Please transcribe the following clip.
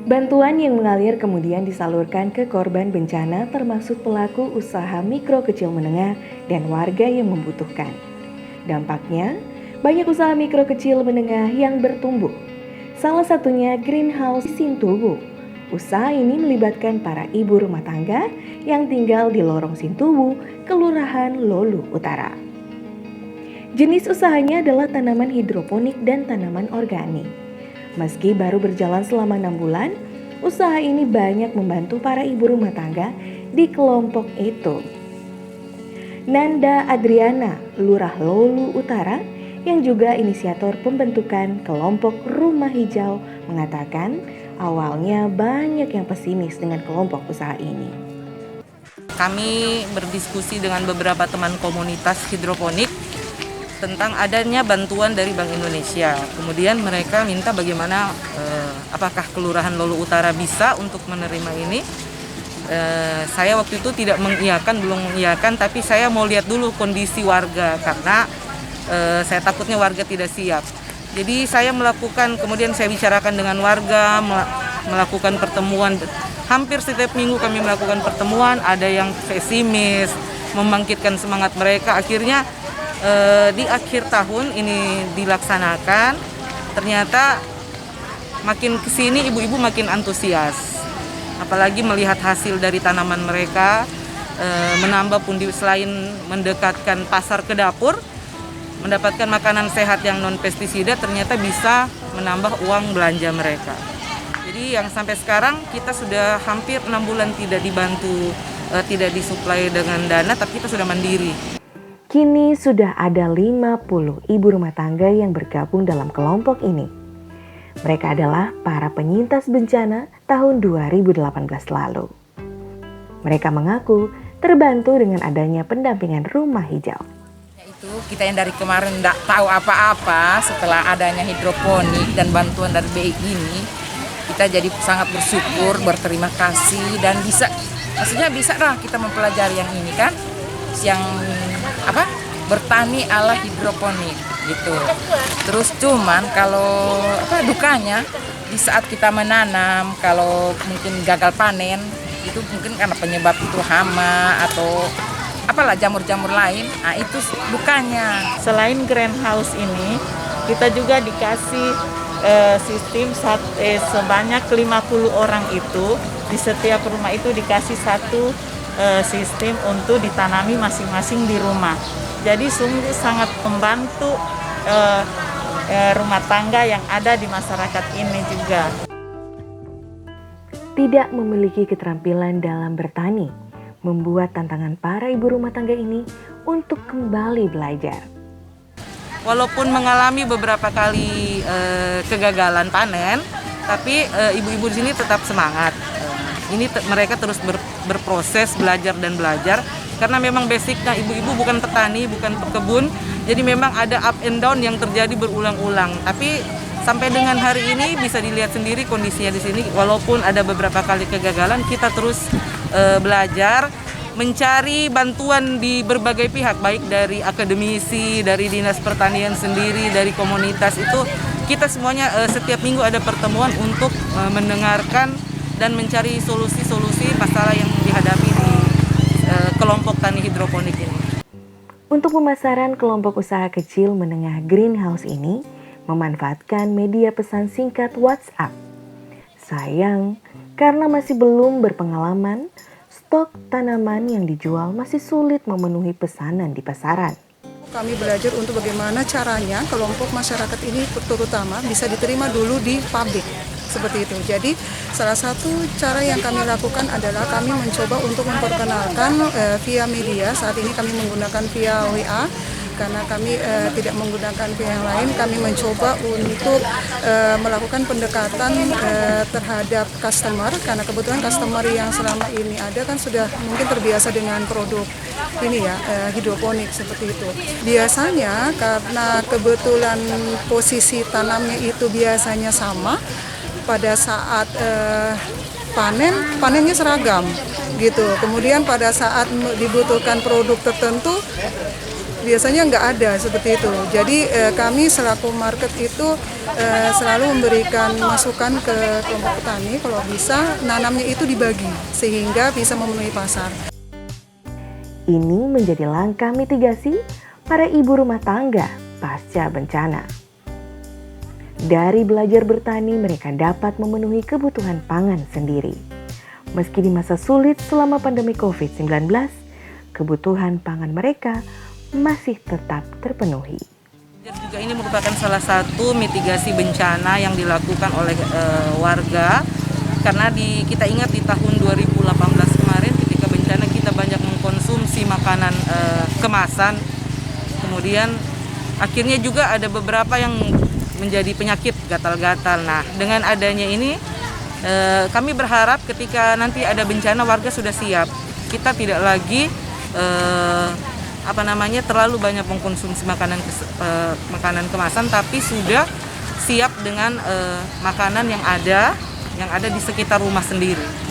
Bantuan yang mengalir kemudian disalurkan ke korban bencana termasuk pelaku usaha mikro kecil menengah dan warga yang membutuhkan. Dampaknya, banyak usaha mikro kecil menengah yang bertumbuh. Salah satunya Greenhouse Sintuwu. Usaha ini melibatkan para ibu rumah tangga yang tinggal di Lorong Sintuwu, Kelurahan Lolu Utara. Jenis usahanya adalah tanaman hidroponik dan tanaman organik. Meski baru berjalan selama 6 bulan, usaha ini banyak membantu para ibu rumah tangga di kelompok itu. Nanda Adriana, Lurah Lolu Utara, yang juga inisiator pembentukan kelompok Rumah Hijau, mengatakan awalnya banyak yang pesimis dengan kelompok usaha ini. Kami berdiskusi dengan beberapa teman komunitas hidroponik tentang adanya bantuan dari Bank Indonesia. Kemudian mereka minta bagaimana, apakah Kelurahan Lolu Utara bisa untuk menerima ini. Saya waktu itu belum mengiyakan, tapi saya mau lihat dulu kondisi warga karena saya takutnya warga tidak siap. Jadi saya kemudian saya bicarakan dengan warga, melakukan pertemuan. Hampir setiap minggu kami melakukan pertemuan, ada yang pesimis, membangkitkan semangat mereka. Akhirnya di akhir tahun ini dilaksanakan, ternyata makin kesini ibu-ibu makin antusias, apalagi melihat hasil dari tanaman mereka, menambah pundi selain mendekatkan pasar ke dapur, mendapatkan makanan sehat yang non pestisida, ternyata bisa menambah uang belanja mereka. Jadi yang sampai sekarang kita sudah hampir 6 bulan tidak dibantu, tidak disuplai dengan dana, tapi kita sudah mandiri. Kini sudah ada 50 ibu rumah tangga yang bergabung dalam kelompok ini. Mereka adalah para penyintas bencana tahun 2018 lalu. Mereka mengaku terbantu dengan adanya pendampingan rumah hijau. Itu kita yang dari kemarin tidak tahu apa-apa, setelah adanya hidroponik dan bantuan dari BI ini, kita jadi sangat bersyukur, berterima kasih, dan bisa lah kita mempelajari yang ini kan, yang bertani ala hidroponik gitu. Terus cuman kalau dukanya di saat kita menanam, kalau mungkin gagal panen itu mungkin karena penyebab itu hama atau jamur-jamur lain. Nah itu dukanya. Selain greenhouse ini, kita juga dikasih sistem sebanyak 50 orang itu di setiap rumah itu dikasih satu sistem untuk ditanami masing-masing di rumah. Jadi sungguh sangat membantu rumah tangga yang ada di masyarakat ini juga. Tidak memiliki keterampilan dalam bertani, membuat tantangan para ibu rumah tangga ini untuk kembali belajar. Walaupun mengalami beberapa kali kegagalan panen, tapi ibu-ibu di sini tetap semangat. Ini mereka terus berproses belajar dan belajar karena memang basicnya ibu-ibu bukan petani, bukan pekebun, jadi memang ada up and down yang terjadi berulang-ulang. Tapi sampai dengan hari ini bisa dilihat sendiri kondisinya di sini, walaupun ada beberapa kali kegagalan, kita terus belajar, mencari bantuan di berbagai pihak, baik dari akademisi, dari dinas pertanian sendiri, dari komunitas. Itu kita semuanya setiap minggu ada pertemuan untuk mendengarkan dan mencari solusi-solusi masalah yang dihadapi di kelompok tani hidroponik ini. Untuk pemasaran kelompok usaha kecil menengah greenhouse ini memanfaatkan media pesan singkat WhatsApp. Sayang, karena masih belum berpengalaman, stok tanaman yang dijual masih sulit memenuhi pesanan di pasaran. Kami belajar untuk bagaimana caranya kelompok masyarakat ini terutama bisa diterima dulu di pabrik. Seperti itu. Jadi salah satu cara yang kami lakukan adalah kami mencoba untuk memperkenalkan via media. Saat ini kami menggunakan via WA karena kami tidak menggunakan via yang lain. Kami mencoba untuk melakukan pendekatan terhadap customer karena kebetulan customer yang selama ini ada kan sudah mungkin terbiasa dengan produk ini ya hidroponik seperti itu. Biasanya karena kebetulan posisi tanamnya itu biasanya sama. Pada saat panennya seragam gitu. Kemudian pada saat dibutuhkan produk tertentu biasanya nggak ada seperti itu. Jadi kami selaku market itu selalu memberikan masukan ke kelompok petani kalau bisa nanamnya itu dibagi sehingga bisa memenuhi pasar. Ini menjadi langkah mitigasi para ibu rumah tangga pasca bencana. Dari belajar bertani, mereka dapat memenuhi kebutuhan pangan sendiri. Meski di masa sulit selama pandemi COVID-19, kebutuhan pangan mereka masih tetap terpenuhi. Juga ini merupakan salah satu mitigasi bencana yang dilakukan oleh warga, karena kita ingat di tahun 2018 kemarin ketika bencana kita banyak mengkonsumsi makanan kemasan, kemudian akhirnya juga ada beberapa yang menjadi penyakit gatal-gatal. Nah, dengan adanya ini kami berharap ketika nanti ada bencana warga sudah siap. Kita tidak lagi terlalu banyak mengkonsumsi makanan kemasan, tapi sudah siap dengan makanan yang ada di sekitar rumah sendiri.